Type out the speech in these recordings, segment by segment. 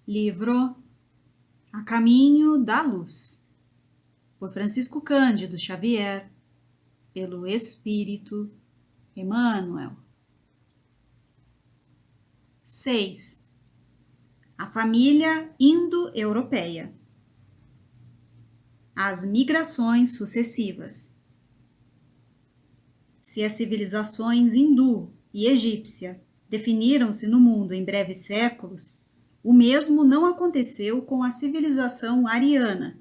Livro A Caminho da Luz, por Francisco Cândido Xavier, pelo Espírito Emmanuel. 6. A família indo-europeia. As migrações sucessivas. Se as civilizações hindu e egípcia definiram-se no mundo em breves séculos, o mesmo não aconteceu com a civilização ariana,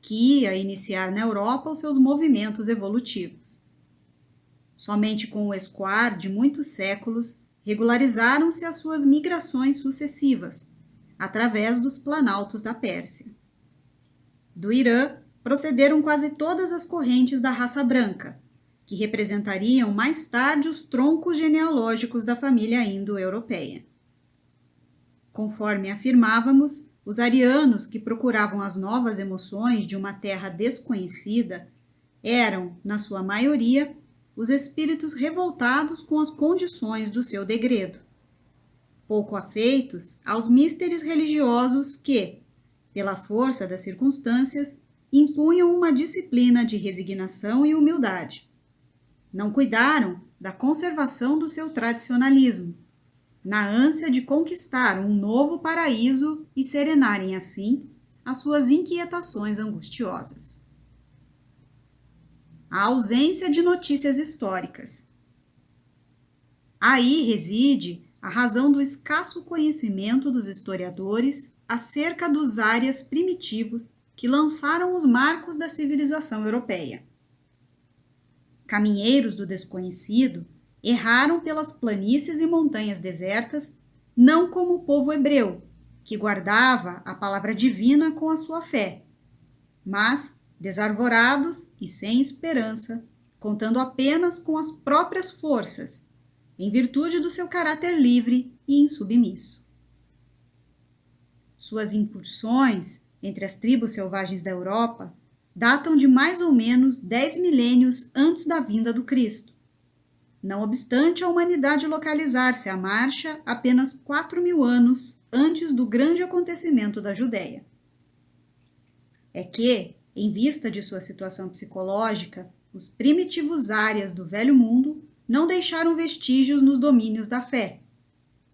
que ia iniciar na Europa os seus movimentos evolutivos. Somente com o escoar de muitos séculos regularizaram-se as suas migrações sucessivas, através dos planaltos da Pérsia. Do Irã procederam quase todas as correntes da raça branca, que representariam mais tarde os troncos genealógicos da família indo-europeia. Conforme afirmávamos, os arianos que procuravam as novas emoções de uma terra desconhecida eram, na sua maioria, os espíritos revoltados com as condições do seu degredo, pouco afeitos aos místeres religiosos que, pela força das circunstâncias, impunham uma disciplina de resignação e humildade. Não cuidaram da conservação do seu tradicionalismo, na ânsia de conquistar um novo paraíso e serenarem, assim, as suas inquietações angustiosas. A ausência de notícias históricas. Aí reside a razão do escasso conhecimento dos historiadores acerca dos árias primitivos que lançaram os marcos da civilização europeia. Caminheiros do desconhecido erraram pelas planícies e montanhas desertas, não como o povo hebreu, que guardava a palavra divina com a sua fé, mas desarvorados e sem esperança, contando apenas com as próprias forças, em virtude do seu caráter livre e insubmisso. Suas incursões entre as tribos selvagens da Europa datam de mais ou menos 10 milênios antes da vinda do Cristo, não obstante a humanidade localizar-se à marcha apenas 4.000 anos antes do grande acontecimento da Judéia. É que, em vista de sua situação psicológica, os primitivos árias do Velho Mundo não deixaram vestígios nos domínios da fé,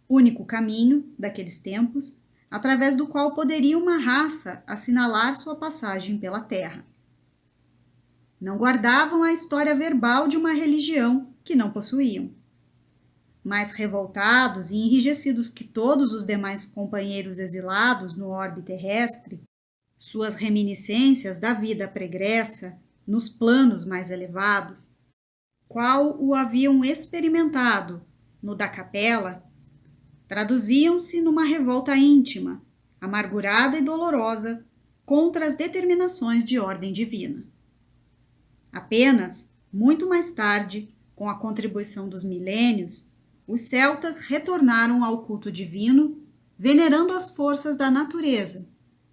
único caminho, daqueles tempos, através do qual poderia uma raça assinalar sua passagem pela Terra. Não guardavam a história verbal de uma religião que não possuíam. Mais revoltados e enrijecidos que todos os demais companheiros exilados no orbe terrestre, suas reminiscências da vida pregressa nos planos mais elevados, qual o haviam experimentado no da capela, traduziam-se numa revolta íntima, amargurada e dolorosa contra as determinações de ordem divina. Apenas, muito mais tarde, com a contribuição dos milênios, os celtas retornaram ao culto divino, venerando as forças da natureza,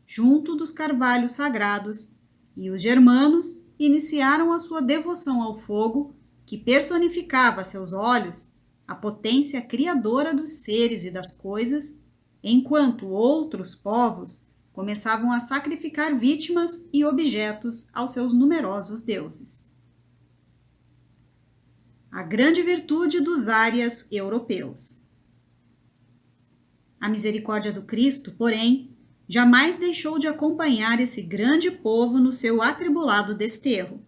junto dos carvalhos sagrados, e os germanos iniciaram a sua devoção ao fogo, que personificava a seus olhos a potência criadora dos seres e das coisas, enquanto outros povos começavam a sacrificar vítimas e objetos aos seus numerosos deuses. A grande virtude dos árias europeus. A misericórdia do Cristo, porém, jamais deixou de acompanhar esse grande povo no seu atribulado desterro.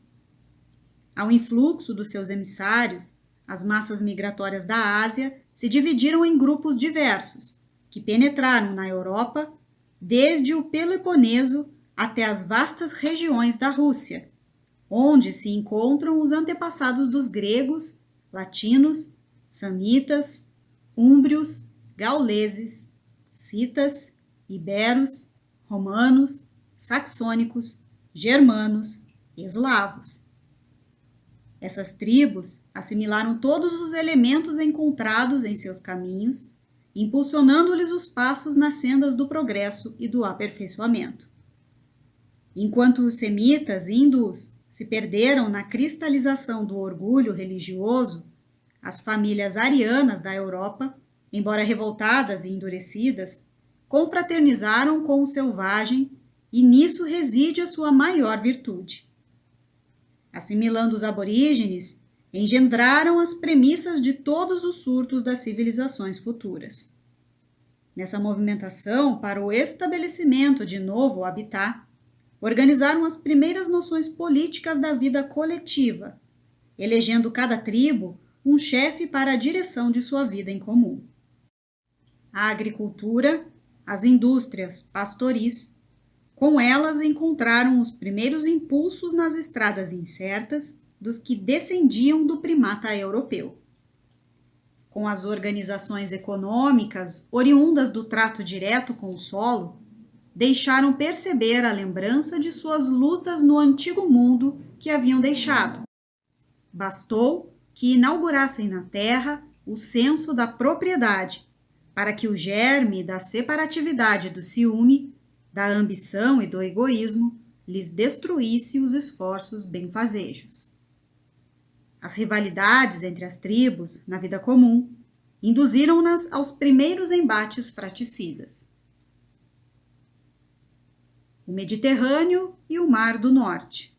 Ao influxo dos seus emissários, as massas migratórias da Ásia se dividiram em grupos diversos, que penetraram na Europa desde o Peloponeso até as vastas regiões da Rússia, onde se encontram os antepassados dos gregos, latinos, samitas, úmbrios, gauleses, citas, iberos, romanos, saxônicos, germanos, eslavos. Essas tribos assimilaram todos os elementos encontrados em seus caminhos, impulsionando-lhes os passos nas sendas do progresso e do aperfeiçoamento. Enquanto os semitas e hindus se perderam na cristalização do orgulho religioso, as famílias arianas da Europa, embora revoltadas e endurecidas, confraternizaram com o selvagem e nisso reside a sua maior virtude. Assimilando os aborígenes, engendraram as premissas de todos os surtos das civilizações futuras. Nessa movimentação para o estabelecimento de novo habitat, organizaram as primeiras noções políticas da vida coletiva, elegendo cada tribo um chefe para a direção de sua vida em comum. A agricultura, as indústrias pastoris, com elas encontraram os primeiros impulsos nas estradas incertas dos que descendiam do primata europeu. Com as organizações econômicas oriundas do trato direto com o solo, deixaram perceber a lembrança de suas lutas no antigo mundo que haviam deixado. Bastou que inaugurassem na terra o senso da propriedade, para que o germe da separatividade do ciúme, da ambição e do egoísmo lhes destruísse os esforços benfazejos. As rivalidades entre as tribos, na vida comum, induziram-nas aos primeiros embates fraticidas. O Mediterrâneo e o Mar do Norte.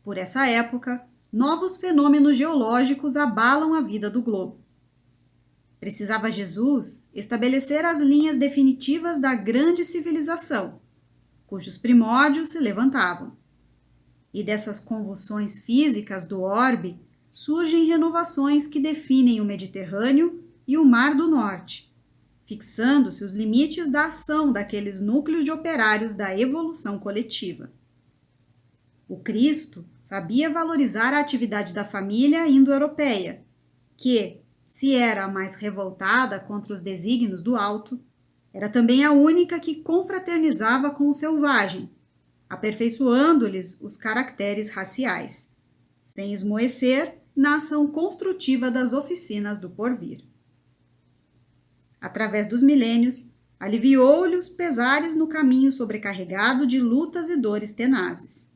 Por essa época, novos fenômenos geológicos abalam a vida do globo. Precisava Jesus estabelecer as linhas definitivas da grande civilização, cujos primórdios se levantavam. E dessas convulsões físicas do orbe surgem renovações que definem o Mediterrâneo e o Mar do Norte, fixando-se os limites da ação daqueles núcleos de operários da evolução coletiva. O Cristo sabia valorizar a atividade da família indo-europeia, que, se era a mais revoltada contra os desígnios do alto, era também a única que confraternizava com o selvagem, aperfeiçoando-lhes os caracteres raciais, sem esmoecer na ação construtiva das oficinas do porvir. Através dos milênios, aliviou-lhe os pesares no caminho sobrecarregado de lutas e dores tenazes.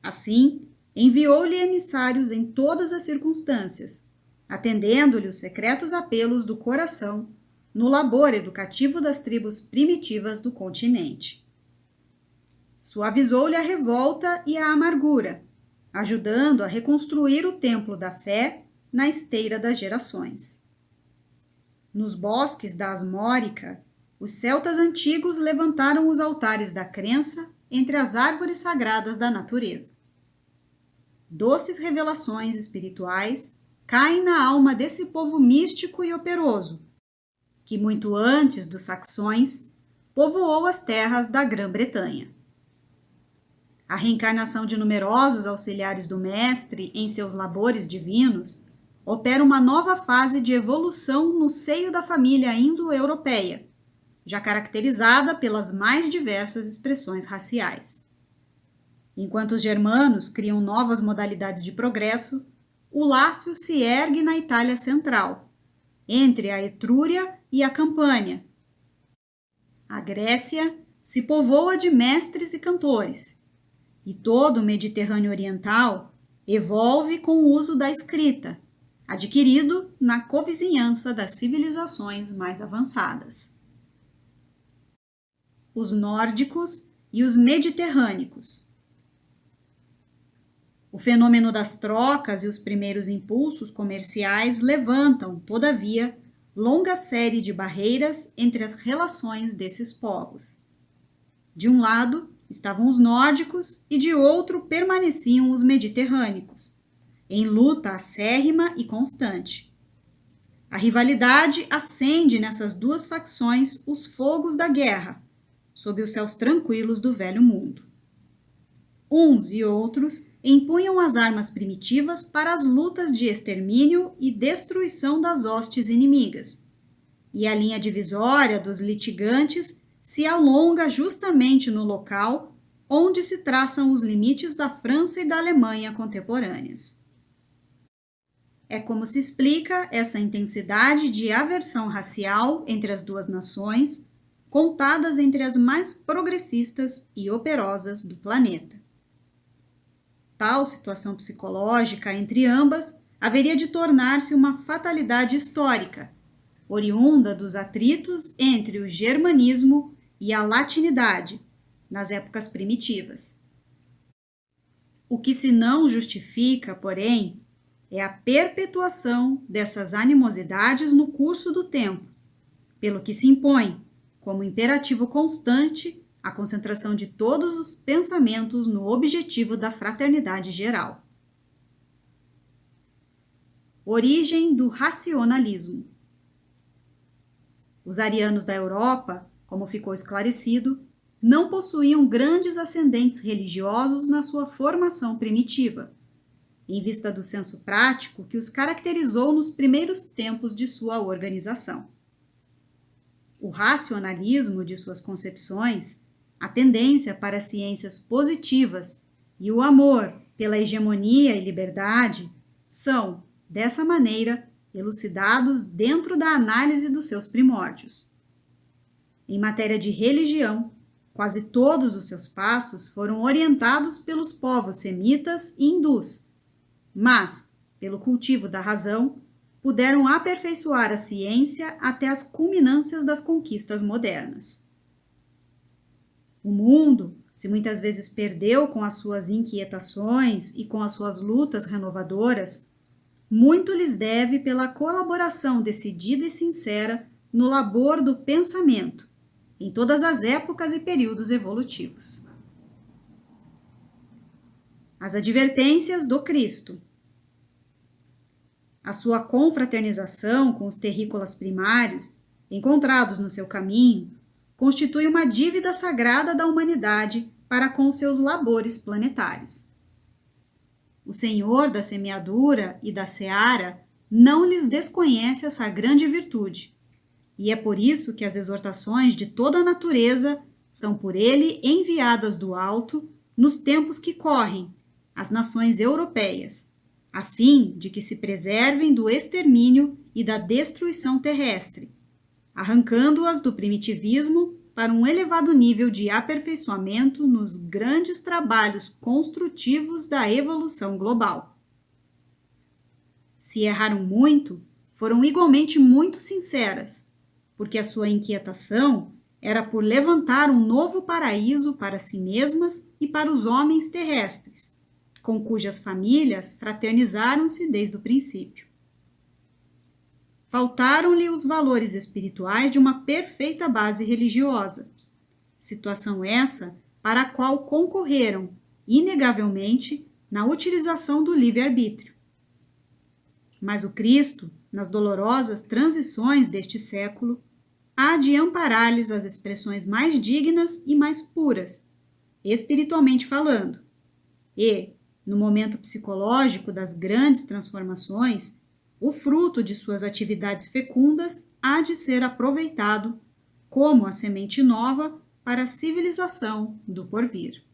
Assim, enviou-lhe emissários em todas as circunstâncias, atendendo-lhe os secretos apelos do coração no labor educativo das tribos primitivas do continente. Suavizou-lhe a revolta e a amargura, ajudando a reconstruir o templo da fé na esteira das gerações. Nos bosques da Asmórica, os celtas antigos levantaram os altares da crença entre as árvores sagradas da natureza. Doces revelações espirituais caem na alma desse povo místico e operoso, que muito antes dos saxões povoou as terras da Grã-Bretanha. A reencarnação de numerosos auxiliares do mestre em seus labores divinos opera uma nova fase de evolução no seio da família indo-europeia, já caracterizada pelas mais diversas expressões raciais. Enquanto os germanos criam novas modalidades de progresso, o Lácio se ergue na Itália central, entre a Etrúria e a Campânia. A Grécia se povoa de mestres e cantores, e todo o Mediterrâneo oriental evolve com o uso da escrita, adquirido na covizinhança das civilizações mais avançadas. Os nórdicos e os mediterrânicos. O fenômeno das trocas e os primeiros impulsos comerciais levantam, todavia, longa série de barreiras entre as relações desses povos. De um lado estavam os nórdicos e de outro permaneciam os mediterrânicos, em luta acérrima e constante. A rivalidade acende nessas duas facções os fogos da guerra, sob os céus tranquilos do velho mundo. Uns e outros empunham as armas primitivas para as lutas de extermínio e destruição das hostes inimigas, e a linha divisória dos litigantes se alonga justamente no local onde se traçam os limites da França e da Alemanha contemporâneas. É como se explica essa intensidade de aversão racial entre as duas nações, contadas entre as mais progressistas e operosas do planeta. Tal situação psicológica entre ambas haveria de tornar-se uma fatalidade histórica, oriunda dos atritos entre o germanismo e a latinidade, nas épocas primitivas. O que se não justifica, porém, é a perpetuação dessas animosidades no curso do tempo, pelo que se impõe, como imperativo constante, a concentração de todos os pensamentos no objetivo da fraternidade geral. Origem do racionalismo. Os arianos da Europa, como ficou esclarecido, não possuíam grandes ascendentes religiosos na sua formação primitiva, em vista do senso prático que os caracterizou nos primeiros tempos de sua organização. O racionalismo de suas concepções, a tendência para as ciências positivas e o amor pela hegemonia e liberdade são, dessa maneira, elucidados dentro da análise dos seus primórdios. Em matéria de religião, quase todos os seus passos foram orientados pelos povos semitas e hindus, mas, pelo cultivo da razão, puderam aperfeiçoar a ciência até as culminâncias das conquistas modernas. O mundo, se muitas vezes perdeu com as suas inquietações e com as suas lutas renovadoras, muito lhes deve pela colaboração decidida e sincera no labor do pensamento, em todas as épocas e períodos evolutivos. As advertências do Cristo. A sua confraternização com os terrícolas primários, encontrados no seu caminho, constitui uma dívida sagrada da humanidade para com seus labores planetários. O Senhor da semeadura e da seara não lhes desconhece essa grande virtude, e é por isso que as exortações de toda a natureza são por ele enviadas do alto nos tempos que correm às nações europeias, a fim de que se preservem do extermínio e da destruição terrestre, arrancando-as do primitivismo para um elevado nível de aperfeiçoamento nos grandes trabalhos construtivos da evolução global. Se erraram muito, foram igualmente muito sinceras, porque a sua inquietação era por levantar um novo paraíso para si mesmas e para os homens terrestres, com cujas famílias fraternizaram-se desde o princípio. Faltaram-lhe os valores espirituais de uma perfeita base religiosa, situação essa para a qual concorreram, inegavelmente, na utilização do livre-arbítrio. Mas o Cristo, nas dolorosas transições deste século, há de amparar-lhes as expressões mais dignas e mais puras, espiritualmente falando, e, no momento psicológico das grandes transformações, o fruto de suas atividades fecundas há de ser aproveitado como a semente nova para a civilização do porvir.